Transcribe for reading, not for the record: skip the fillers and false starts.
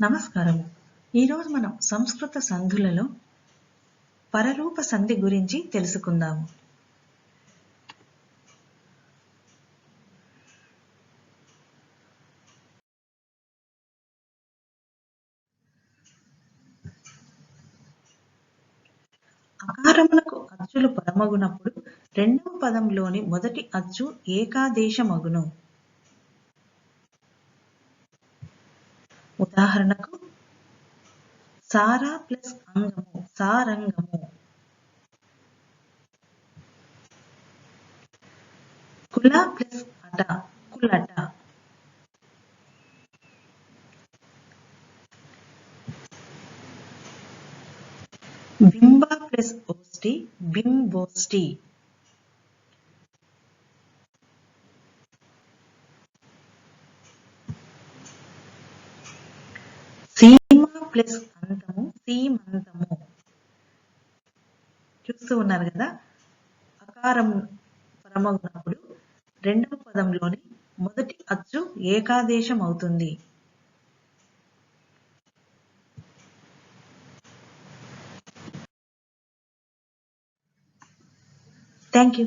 నమస్కారం. ఈరోజు మనం సంస్కృత సంధులలో పరరూప సంధి గురించి తెలుసుకుందాము. అకారమునకు అచ్చులు పరమగునప్పుడు రెండవ పదంలోని మొదటి అచ్చు ఏకాదేశమగును. ఉదాహరణకు సారా ప్లస్ అంగము సారంగము, కుల ప్లస్ అట కులట, బింబ ప్లస్ ఓష్టి బింబోష్టి, సీమ ప్లస్ అంతము సీమంతము. చూస్తూ ఉన్నారు కదా, అకారం పరమగునప్పుడు రెండవ పదంలోని మొదటి అచ్చు ఏకాదేశం అవుతుంది. Thank you.